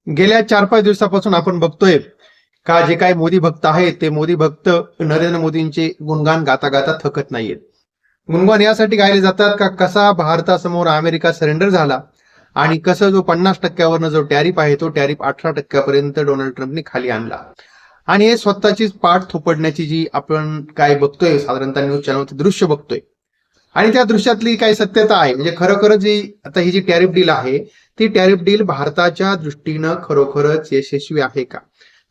गेल्या 4-5 दिवसापासून आपण बघतोय का जे काही मोदी भक्त आहेत ते मोदी भक्त नरेंद्र मोदींचे गुणगान गाता गाता थकत नाहीयेत. गुणगान यासाठी गायले जातात का कसा भारतासमोर अमेरिका सरेंडर झाला आणि कसं जो 50% जो टॅरिफ आहे तो टॅरिफ 18% डोनाल्ड ट्रम्पने खाली आणला. आणि हे स्वतःचीच पाठ थोपडण्याची जी आपण काय बघतोय साधारणतः न्यूज चॅनलवरती दृश्य बघतोय आणि त्या दृश्यातली काही सत्यता आहे म्हणजे खरोखर जी आता ही जी टॅरिफ डील आहे ती टॅरिफ डील भारताच्या दृष्टीनं खरोखरच यशस्वी आहे का,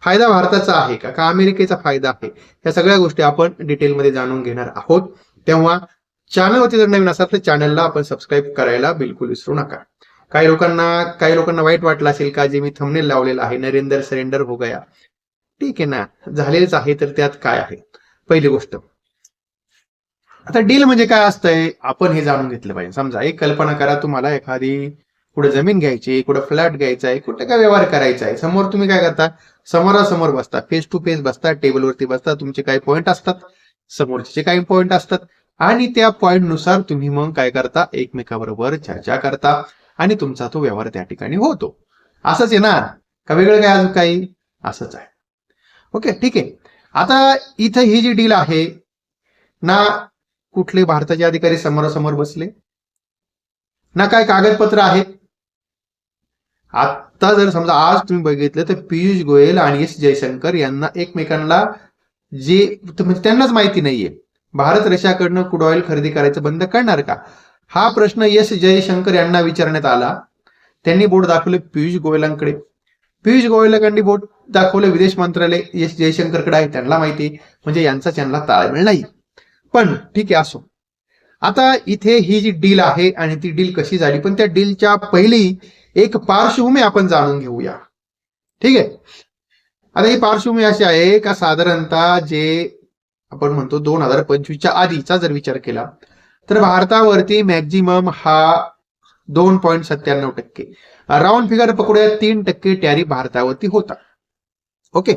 फायदा भारताचा आहे का अमेरिकेचा फायदा आहे, या सगळ्या गोष्टी आपण डिटेलमध्ये जाणून घेणार आहोत. तेव्हा चॅनलवरती जर नवीन असाल तर चॅनलला आपण सबस्क्राईब करायला बिलकुल विसरू नका. काही लोकांना वाईट वाटलं असेल का जे मी थंबनेल लावलेलं आहे नरेंद्र सरेंडर हो गया, ठीक आहे ना, झालेलंच आहे तर त्यात काय आहे. पहिली गोष्ट, आता डील म्हणजे काय असतंय आपण हे जाणून घेतलं पाहिजे. समजा एक कल्पना करा, तुम्हाला एखादी कुठे जमीन घ्यायची, कुठे फ्लॅट घ्यायचा आहे, कुठे काय व्यवहार करायचा आहे. समोर तुम्ही काय करता, समोरासमोर बसता, फेस टू फेस बसता, टेबलवरती बसता, तुमचे काही पॉईंट असतात, समोरचे काही पॉईंट असतात आणि त्या पॉईंट नुसार तुम्ही मग काय करता, एकमेकाबरोबर चर्चा करता आणि तुमचा तो व्यवहार त्या ठिकाणी होतो. असंच आहे ना, का वेगळं काय अजून काही, असंच आहे. ओके, ठीक आहे. आता इथं ही जी डील आहे ना, कुठले भारताचे अधिकारी समोरासमोर बसले ना, काय कागदपत्र आहेत. आता जर समजा आज तुम्ही बघितलं तर पियुष गोयल आणि एस जयशंकर यांना एकमेकांना जे म्हणजे त्यांनाच माहिती नाहीये भारत रशियाकडनं क्रूड ऑइल खरेदी करायचं बंद करणार का, हा प्रश्न एस जयशंकर यांना विचारण्यात आला. त्यांनी बोट दाखवले पियुष गोयलांकडे, पियुष गोयलांनी बोट दाखवलं विदेश मंत्रालय एस जयशंकरकडे आहे, त्यांना माहिती, म्हणजे यांचा त्यांना ताळमेळ नाही. पण ठीक आहे, असो. आता इथे ही जी डील आहे आणि ती डील कशी झाली, पण त्या डीलच्या पहिली एक पार्श्वभूमी आपण जाणून घेऊया. ठीक आहे. आता ही पार्श्वभूमी अशी आहे का साधारणतः जे आपण म्हणतो 2025च्या आधीचा जर विचार केला तर भारतावरती मॅक्झिमम हा 2.97%, राऊंड फिगर पकडूया 3% टॅरिफ भारतावरती होता. ओके.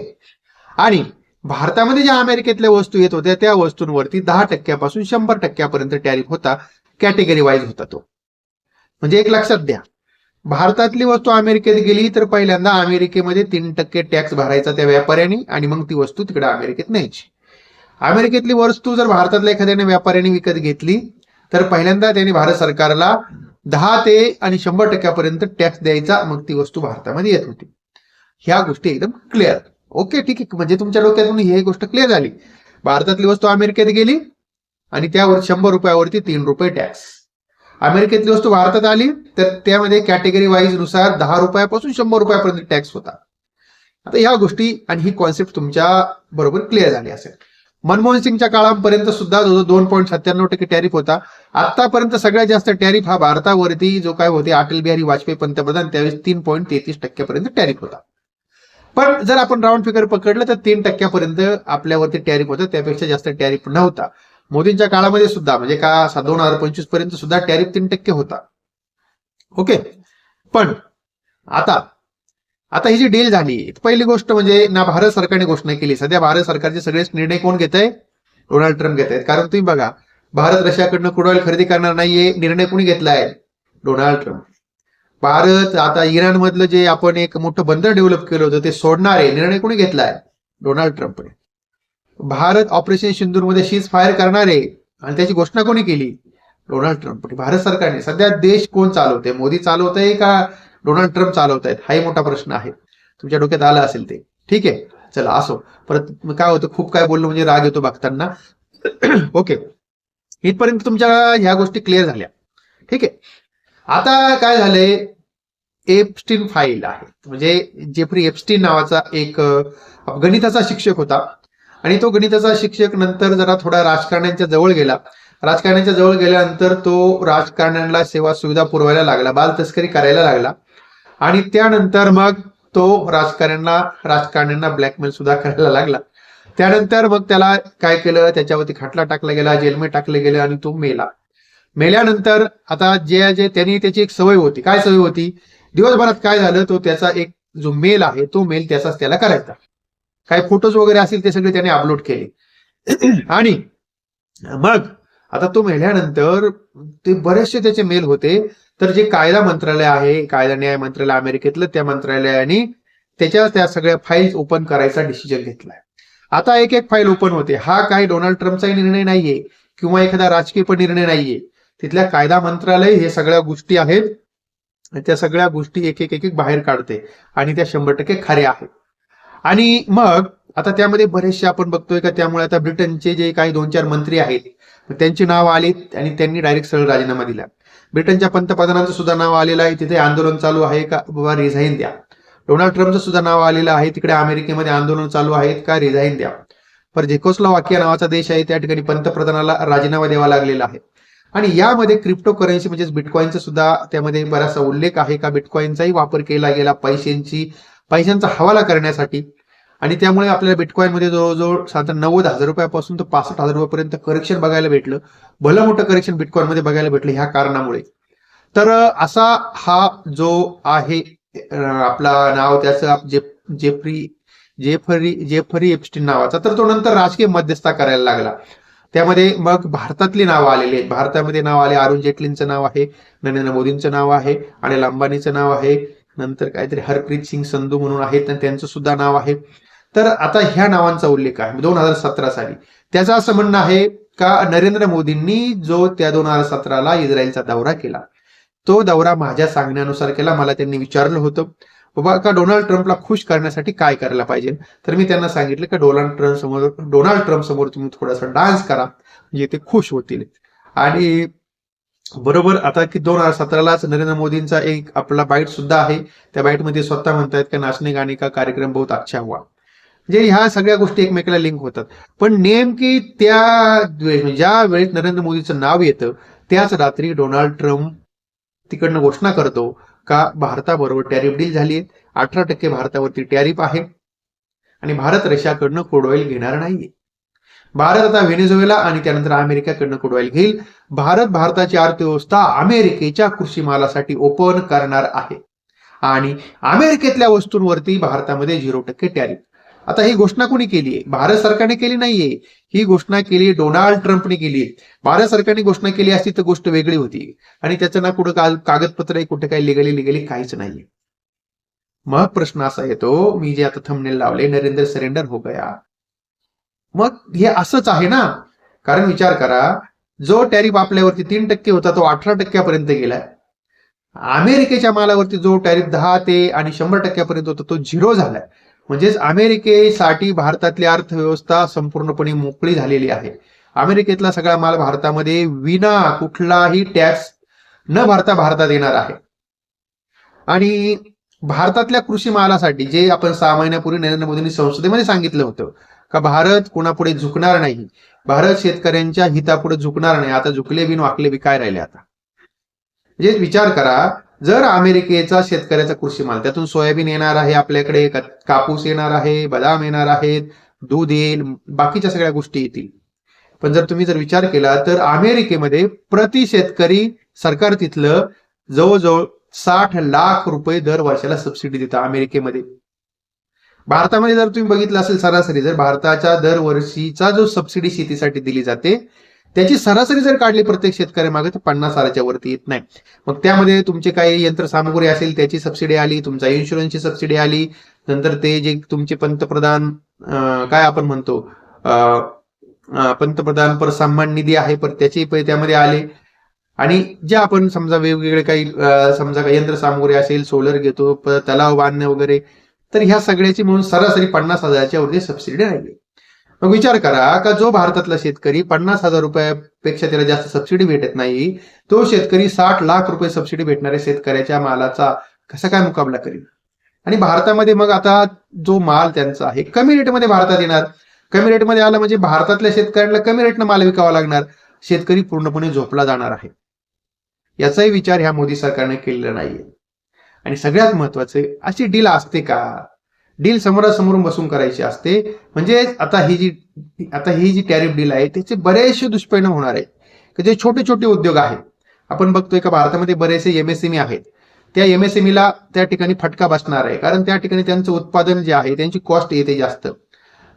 आणि भारतामध्ये ज्या अमेरिकेतल्या वस्तू येत होत्या त्या वस्तूंवरती 10% 100% टॅरिफ होता, कॅटेगरी वाईज होता तो. म्हणजे एक लक्षात द्या, भारतातली वस्तू अमेरिकेत गेली तर पहिल्यांदा अमेरिकेमध्ये 3% टॅक्स भरायचा त्या व्यापाऱ्यांनी आणि मग ती वस्तू तिकडे अमेरिकेत न्यायची. अमेरिकेतली वस्तू जर भारतातल्या एखाद्याने व्यापाऱ्याने विकत घेतली तर पहिल्यांदा त्यांनी भारत सरकारला 10 ते आणि 100% टॅक्स द्यायचा, मग ती वस्तू भारतामध्ये येत होती. ह्या गोष्टी एकदम क्लिअर. ओके, ठीक आहे. म्हणजे तुमच्या डोक्यातून ही गोष्ट क्लिअर झाली. भारतातली वस्तू अमेरिकेत गेली आणि त्यावर 100 रुपयावरती 3 रुपये टॅक्स. अमेरिकेतली वस्तू भारतात आली तर त्यामध्ये कॅटेगरी वाईज नुसार 10 रुपयापासून 100 रुपयापर्यंत टॅक्स होता. आता ह्या गोष्टी आणि ही कॉन्सेप्ट तुमच्या बरोबर क्लिअर झाली असेल. मनमोहन सिंगच्या काळापर्यंत सुद्धा जो 2.97% टॅरिफ होता. आतापर्यंत सगळ्यात जास्त टॅरिफ हा भारतावरती जो काय होते अटल बिहारी वाजपेयी पंतप्रधान त्यावेळेस 3.33% पर्यंत टॅरिफ होता. पण जर आपण राऊंड फिगर पकडलं तर 3% आपल्यावरती टॅरिफ होतं, त्यापेक्षा जास्त टॅरिफ नव्हता. मोदींच्या काळामध्ये सुद्धा म्हणजे का 2025 पर्यंत सुद्धा टॅरिफ 3% होता. ओके. पण आता ही जी डील झाली, पहिली गोष्ट म्हणजे ना भारत सरकारने घोषणा केली. सध्या भारत सरकारचे सगळेच निर्णय कोण घेत आहे, डोनाल्ड ट्रम्प घेत आहेत. कारण तुम्ही बघा, भारत रशियाकडनं क्रूड ऑइल खरेदी करणार नाहीये, निर्णय कोणी घेतला आहे, डोनाल्ड ट्रम्प. भारत आता इराण मधलं जे आपण एक मोठं बंदर डेव्हलप केलं होतं ते सोडणार आहे, निर्णय कोणी घेतलाय, डोनाल्ड ट्रम्पने. भारत ऑपरेशन सिंदूरमध्ये शीज फायर करणार आहे आणि त्याची घोषणा कोणी केली, डोनाल्ड ट्रम्पने, भारत सरकारने. सध्या देश कोण चालवते, मोदी चालवत आहे का डोनाल्ड ट्रम्प चालवत आहेत, हाही मोठा प्रश्न आहे. तुमच्या डोक्यात आला असेल ते. ठीक आहे, चला असो. परत काय होतं, खूप काय बोललो म्हणजे राग येतो बघताना. ओके, इथपर्यंत तुमच्या ह्या गोष्टी क्लिअर झाल्या. ठीक आहे. आता काय झालंय, एप्स्टीन फाईल आहे, म्हणजे जेफ्री एप्स्टीन नावाचा एक गणिताचा शिक्षक होता आणि तो गणिताचा शिक्षक नंतर जरा थोडा राजकारण्यांच्या जवळ गेला. राजकारण्यांच्या जवळ गेल्यानंतर तो राजकारण्यांना सेवा सुविधा पुरवायला लागला, बाल तस्करी करायला लागला आणि त्यानंतर मग तो राजकारण्यांना ब्लॅकमेल सुद्धा करायला लागला. त्यानंतर मग त्याला काय केलं, त्याच्यावरती खटला टाकला गेला, जेलमध्ये टाकले गेले आणि तो मेला. मेल्यानंतर आता जे त्यांनी त्याची एक सवय होती, काय सवय होती, दिवसभरात काय झालं तो त्याचा एक जो मेल आहे तो मेल त्याचाच त्याला करायचा. काय फोटोज वगैरे असतील ते सगळे त्याने अपलोड केले आणि मग आता तो मेल्यानंतर ते बरेचसे त्याचे मेल होते, तर जे कायदा मंत्रालय आहे, कायदा न्याय मंत्रालय अमेरिकेतलं, त्या मंत्रालयाने त्या सगळ्या फाईल्स ओपन करायचा डिसिजन घेतलाय. आता एक एक फाईल ओपन होते. हा काही डोनाल्ड ट्रम्पचाही निर्णय नाहीये किंवा एखादा राजकीय पण निर्णय नाहीये. तिथल्या कायदा मंत्रालय हे सगळ्या गोष्टी आहेत, त्या सगळ्या गोष्टी एक एक एक एक बाहेर काढते आणि त्या 100% खऱ्या आहेत. आणि मग आता त्यामध्ये बरेचसे आपण बघतोय का, त्यामुळे आता ब्रिटनचे जे काही 2-4 मंत्री आहेत त्यांची नाव आली आणि त्यांनी डायरेक्ट सरळ राजीनामा दिला. ब्रिटनच्या पंतप्रधानांचं सुद्धा नाव आलेलं आहे, तिथे आंदोलन चालू आहे का बाबा रिझाईन द्या. डोनाल्ड ट्रम्पचं सुद्धा नाव आलेलं आहे, तिकडे अमेरिकेमध्ये आंदोलन चालू आहेत का रिझाईन द्या. पर झेकोस्लोवाकिया नावाचा देश आहे, त्या ठिकाणी पंतप्रधानाला राजीनामा द्यावा लागलेला आहे. आणि यामध्ये क्रिप्टो करन्सी म्हणजेच बिटकॉईनचा सुद्धा त्यामध्ये बराचसा उल्लेख आहे का बिटकॉईनचाही वापर केला गेला पैशांचा हवाला करण्यासाठी. आणि त्यामुळे आपल्याला बिटकॉईनमध्ये जवळजवळ साधारण 90,000 रुपयापासून तर 65,000 रुपयापर्यंत करेक्शन बघायला भेटलं. भलं मोठं करेक्शन बिटकॉईनमध्ये बघायला भेटलं ह्या कारणामुळे. तर असा हा जो आहे आपला नाव त्याचं जेफरी एप्स्टीन नावाचा, तर तो नंतर राजकीय मध्यस्थता करायला लागला. त्यामध्ये मग भारतातली नावं आलेली आहेत. भारतामध्ये नाव आले, अरुण जेटलींचं नाव आहे, नरेंद्र मोदींचं नाव आहे, अनिल अंबानीचं नाव आहे, नंतर काहीतरी हरप्रीत सिंग संधू म्हणून आहेत त्यांचं सुद्धा नाव आहे. तर आता ह्या नावांचा उल्लेख आहे 2017 साली. त्याचं असं म्हणणं आहे का नरेंद्र मोदींनी जो त्या 2017ला इस्रायलचा दौरा केला, तो दौरा माझ्या सांगण्यानुसार केला. मला त्यांनी विचारलं होतं बाबा का डोनाल्ड ट्रम्पला खुश करण्यासाठी काय करायला पाहिजे, तर मी त्यांना सांगितलं की डोनाल्ड ट्रम्प समोर तुम्ही थोडासा डान्स करा, म्हणजे ते खुश होतील. आणि बरोबर आता की 2017लाच नरेंद्र मोदींचा एक आपला बाईट सुद्धा आहे. त्या बाईटमध्ये स्वतः म्हणतायत की नाचणे गाणे का कार्यक्रम बहुत अच्छा हुआ. म्हणजे ह्या सगळ्या गोष्टी एकमेकाला लिंक होतात. पण नेमकी ज्या वेळेस नरेंद्र मोदीचं नाव येतं त्याच रात्री डोनाल्ड ट्रम्प तिकडनं घोषणा करतो का भारताबरोबर टॅरिफ डील झाली आहे, 18% भारतावरती टॅरिफ आहे आणि भारत रशियाकडनं क्रूड ऑइल घेणार नाहीये. भारत आता व्हेनेझुएला आणि त्यानंतर अमेरिकेकडनं क्रूड ऑइल घेईल. भारताची अर्थव्यवस्था अमेरिकेच्या कृषी मालासाठी ओपन करणार आहे आणि अमेरिकेतल्या वस्तूंवरती भारतामध्ये 0% टॅरिफ. आता ही घोषणा कोणी केली आहे? भारत सरकारने केली नाहीये, ही घोषणा केली डोनाल्ड ट्रम्पने केली. भारत सरकारने घोषणा केली असती तर गोष्ट वेगळी होती आणि त्याचं ना कुठं कागदपत्र कुठे काही लिगली काहीच नाहीये. मग प्रश्न असा येतो, मी जे आता थंबनेल लावले, नरेंद्र सरेंडर हो गया. मग हे असंच आहे ना, कारण विचार करा, जो टॅरिफ आपल्यावरती 3% होता तो 18% गेलाय. अमेरिकेच्या मालावरती जो टॅरिफ 10 ते आणि 100% होता तो 0 झालाय. म्हणजेच अमेरिकेसाठी भारतातली अर्थव्यवस्था संपूर्णपणे मोकळी झालेली आहे. अमेरिकेतला सगळा माल भारतामध्ये विना कुठलाही टॅक्स न भरता भारतात येणार आहे. आणि भारतातल्या कृषी मालासाठी जे आपण 6 महिन्यापूर्वी नरेंद्र मोदींनी संसदेमध्ये सांगितलं होतं का भारत कुणापुढे झुकणार नाही, भारत शेतकऱ्यांच्या हितापुढे झुकणार नाही, आता झुकले बिन वाकले बी काय राहिले. आता म्हणजे विचार करा, जर अमेरिकेचा शेतकऱ्याचा कृषी माल, त्यातून सोयाबीन येणार आहे आपल्याकडे, कापूस येणार आहे, बदाम येणार आहेत, दूध येईल, बाकीच्या सगळ्या गोष्टी येतील. पण जर तुम्ही विचार केला तर अमेरिकेमध्ये प्रति शेतकरी सरकार तिथलं जवळजवळ 60 लाख रुपये दर वर्षाला सबसिडी देतं अमेरिकेमध्ये. भारतामध्ये जर तुम्ही बघितलं असेल सरासरी, जर भारताच्या दरवर्षीचा जो सबसिडी शेतीसाठी दिली जाते त्याची सरासरी जर काढली प्रत्येक शेतकऱ्यामागे तर 50,000च्या वरती येत नाही. मग त्यामध्ये तुमचे काही यंत्रसामुग्री असेल त्याची सबसिडी आली, तुमचा इन्शुरन्सची सबसिडी आली, नंतर ते जे तुमचे पंतप्रधान काय आपण म्हणतो पंतप्रधान पर सन्मान निधी आहे पर त्याचे त्यामध्ये आले. आणि जे आपण समजा वेगवेगळे काही समजा काही यंत्रसामुग्री असेल, सोलर घेतो, तलाव बांधणे वगैरे, तर ह्या सगळ्याची म्हणून सरासरी 50,000च्या वरती सबसिडी राहिली. मग विचार करा का जो भारतातला शेतकरी 50,000 रुपयापेक्षा त्याला जास्त सबसिडी भेटत नाही, तो शेतकरी 60 लाख रुपये सबसिडी भेटणाऱ्या शेतकऱ्याच्या मालाचा कसा काय मुकाबला करेल. आणि भारतामध्ये मग आता जो माल त्यांचा आहे कमी रेटमध्ये भारतात येणार, कमी रेटमध्ये आला म्हणजे भारतातल्या शेतकऱ्यांना कमी रेटनं माल विकावा लागणार, शेतकरी पूर्णपणे झोपला जाणार आहे. याचाही विचार ह्या मोदी सरकारने केलेला नाहीये. आणि सगळ्यात महत्वाचे, अशी डील असते का? डील समोरासमोरून बसून करायची असते. म्हणजे आता ही जी टॅरिफ डील आहे त्याचे बरेचसे दुष्परिणाम होणार आहे. की जे छोटे छोटे उद्योग आहेत, आपण बघतोय का भारतामध्ये बरेचसे MSME आहेत, त्या MSMEला त्या ठिकाणी फटका बसणार आहे, कारण त्या ठिकाणी त्यांचं उत्पादन जे आहे त्यांची कॉस्ट येते जास्त.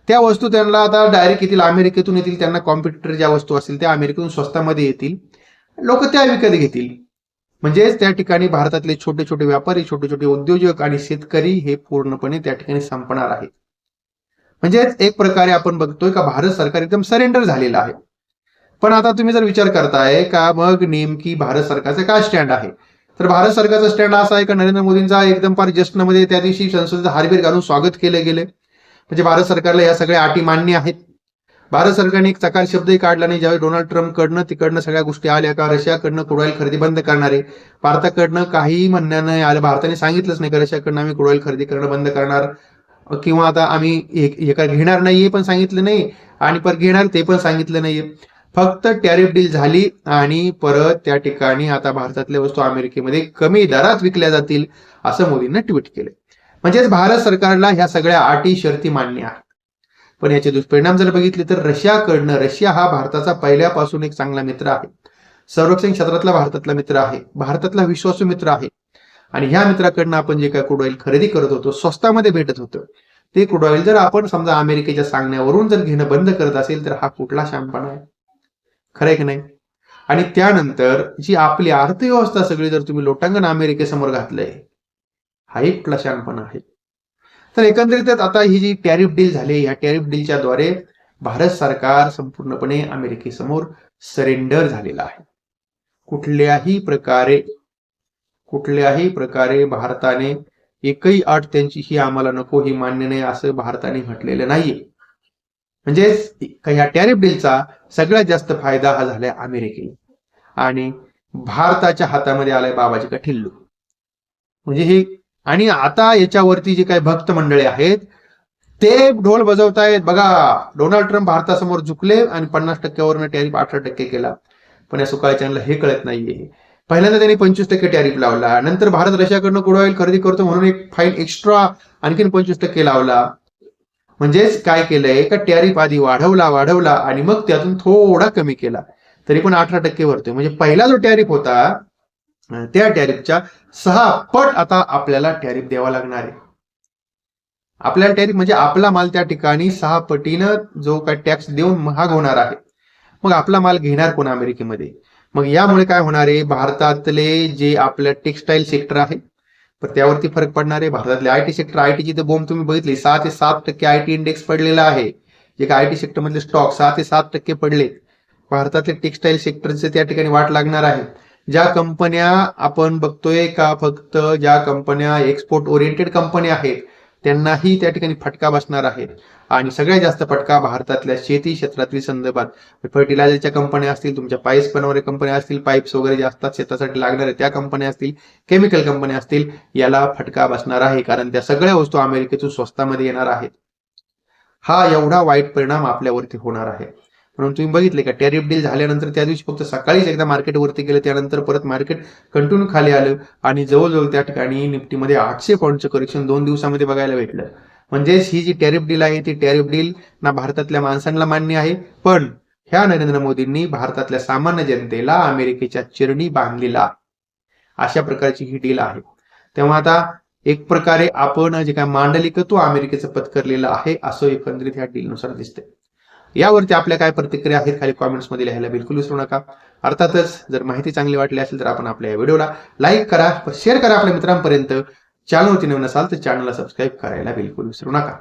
त्या वस्तू त्यांना आता डायरेक्ट येतील, अमेरिकेतून येतील, त्यांना कॉम्पिटिटर ज्या वस्तू असतील त्या अमेरिकेतून स्वस्तामध्ये येतील, लोक त्या विकत घेतील. म्हणजेच त्या ठिकाणी भारतातले छोटे छोटे व्यापारी, छोटे छोटे उद्योजक आणि शेतकरी हे पूर्णपणे त्या ठिकाणी संपणार आहे. म्हणजेच एक प्रकारे आपण बघतोय का भारत सरकार एकदम सरेंडर झालेलं आहे. पण आता तुम्ही जर विचार करताय का मग नेमकी भारत सरकारचं काय स्टँड आहे, तर भारत सरकारचा स्टँड असा आहे का नरेंद्र मोदींचा एकदम फार जश्नमध्ये त्या दिवशी संसदेचं हारबीर घालून स्वागत केलं गेलं. म्हणजे भारत सरकारला या सगळ्या अटी मान्य आहेत. भारत सरकारने एक चकार शब्दही काढला नाही. ज्यावेळी डोनाल्ड ट्रम्प कडनं तिकडनं सगळ्या गोष्टी आल्या का रशियाकडनं क्रूड ऑइल खरेदी बंद करणारे, भारताकडनं काहीही म्हणणं नाही आलं. भारताने सांगितलंच नाही का रशियाकडनं आम्ही क्रूड ऑइल खरेदी करणं बंद करणार किंवा आता आम्ही हे घेणार नाही हे पण सांगितलं नाही आणि परत घेणार ते पण सांगितलं नाहीये. फक्त टॅरिफ डील झाली आणि परत त्या ठिकाणी आता भारतातल्या वस्तू अमेरिकेमध्ये कमी दरात विकल्या जातील असं मोदींना ट्विट केलं. म्हणजेच भारत सरकारला ह्या सगळ्या अटी शर्ती मान्य आहेत. पण याचे दुष्परिणाम जर बघितले तर रशिया हा भारताचा पहिल्यापासून एक चांगला मित्र आहे. संरक्षण क्षेत्रातला भारतातला मित्र आहे, भारतातला विश्वासू मित्र आहे. आणि ह्या मित्राकडनं आपण जे काय क्रूड ऑइल खरेदी करत होतो, स्वस्तामध्ये भेटत होतं, ते क्रूड ऑइल जर आपण समजा अमेरिकेच्या सांगण्यावरून जर घेणं बंद करत असेल तर हा कुठला शहाणपणा आहे, खरंय की नाही? आणि त्यानंतर जी आपली अर्थव्यवस्था सगळी जर तुम्ही लोटांगण अमेरिकेसमोर घातलंय, हाही कुठला शहाणपणा आहे. तर एकंदरीतच आता ही जी टॅरिफ डील झाली, या टॅरिफ डीलच्या द्वारे भारत सरकार संपूर्णपणे अमेरिकेसमोर सरेंडर झालेला आहे. कुठल्याही प्रकारे भारताने एकही अट त्यांची ही आम्हाला नको, ही मान्य नाही असं भारताने म्हटलेलं नाहीये. म्हणजेच या टॅरिफ डीलचा सगळ्यात जास्त फायदा हा झालाय अमेरिकेला आणि भारताच्या हातामध्ये आलाय बाबाजी का ठिल्लू. म्हणजे हे आणि आता याच्यावरती जे काही भक्त मंडळी आहेत ते ढोल बजावतायत. बघा, डोनाल्ड ट्रम्प भारतासमोर झुकले आणि 50% टॅरिफ 18% केला. पण या सुकाळच्यांना हे कळत नाहीये. पहिल्यांदा त्यांनी 25% टॅरिफ लावला, नंतर भारत रशियाकडनं क्रूड ऑइल खरेदी करतो म्हणून एक फाईन एक्स्ट्रा आणखीन 25% लावला. म्हणजेच काय केलंय का टॅरिफ आधी वाढवला आणि मग त्यातून थोडा कमी केला, तरी पण 18% वरतोय. म्हणजे पहिला जो टॅरिफ होता त्या टॅरिफच्या 6 पट आता आपल्याला टॅरिफ द्यावा लागणार आहे. आपल्याला टॅरिफ म्हणजे आपला माल त्या ठिकाणी 6 पटीनं जो काय टॅक्स देऊन महाग होणार आहे. मग आपला माल घेणार कोण अमेरिकेमध्ये? मग यामुळे काय होणार आहे, भारतातले जे आपलं टेक्सटाईल सेक्टर आहे तर त्यावरती फरक पडणार आहे. भारतातले आयटी सेक्टर, आयटीची तर बोंब तुम्ही बघितली, 6 ते 7% आयटी इंडेक्स पडलेला आहे. जे काय आयटी सेक्टर मधले स्टॉक 6 ते 7% पडले. भारतातले टेक्सटाईल सेक्टरचे त्या ठिकाणी वाट लागणार आहे. ज्या कंपन्या आपण बघतोय का फक्त ज्या कंपन्या एक्सपोर्ट ओरिएंटेड कंपन्या आहेत त्यांनाही त्या ठिकाणी फटका बसणार आहे. आणि सगळ्यात जास्त फटका भारतातल्या शेती क्षेत्रातील संदर्भात फर्टिलायझरच्या कंपन्या असतील, तुमच्या पाईप्स बनवणाऱ्या कंपन्या असतील, पाईप्स वगैरे जे असतात शेतासाठी लागणारे त्या कंपन्या असतील, केमिकल कंपन्या असतील, याला फटका बसणार आहे. कारण त्या सगळ्या वस्तू अमेरिकेतून स्वस्तामध्ये येणार आहेत. हा एवढा वाईट परिणाम आपल्यावरती होणार आहे. म्हणून तुम्ही बघितले का टॅरिफ डील झाल्यानंतर त्या दिवशी फक्त सकाळीच एकदा मार्केट वरती गेलं, त्यानंतर परत मार्केट कंटिन्यू खाली आलं आणि जवळजवळ त्या ठिकाणी निफ्टीमध्ये 800 पॉईंटचं करेक्शन 2 दिवसामध्ये बघायला भेटलं. म्हणजेच ही जी टॅरिफ डील आहे ती टॅरिफ डील ना भारतातल्या माणसांना मान्य आहे, पण ह्या नरेंद्र मोदींनी भारतातल्या सामान्य जनतेला अमेरिकेच्या चिरणी बांधलेला अशा प्रकारची ही डील आहे. तेव्हा आता एक प्रकारे आपण जे काय मांडलिकत्व अमेरिकेचं पत्करलेलं आहे असं एकंदरीत ह्या डीलनुसार दिसतंय. यावरती आपल्या काय प्रतिक्रिया आहेत खाली कॉमेंट्स मध्ये लिहायला बिलकुल विसरू नका. अर्थातच जर माहिती चांगली वाटली असेल तर आपण आपल्या व्हिडिओला लाईक करा, शेअर करा आपल्या मित्रांपर्यंत. चॅनलवरती नवीन असाल तर चॅनलला सबस्क्राईब करायला बिलकुल विसरू नका.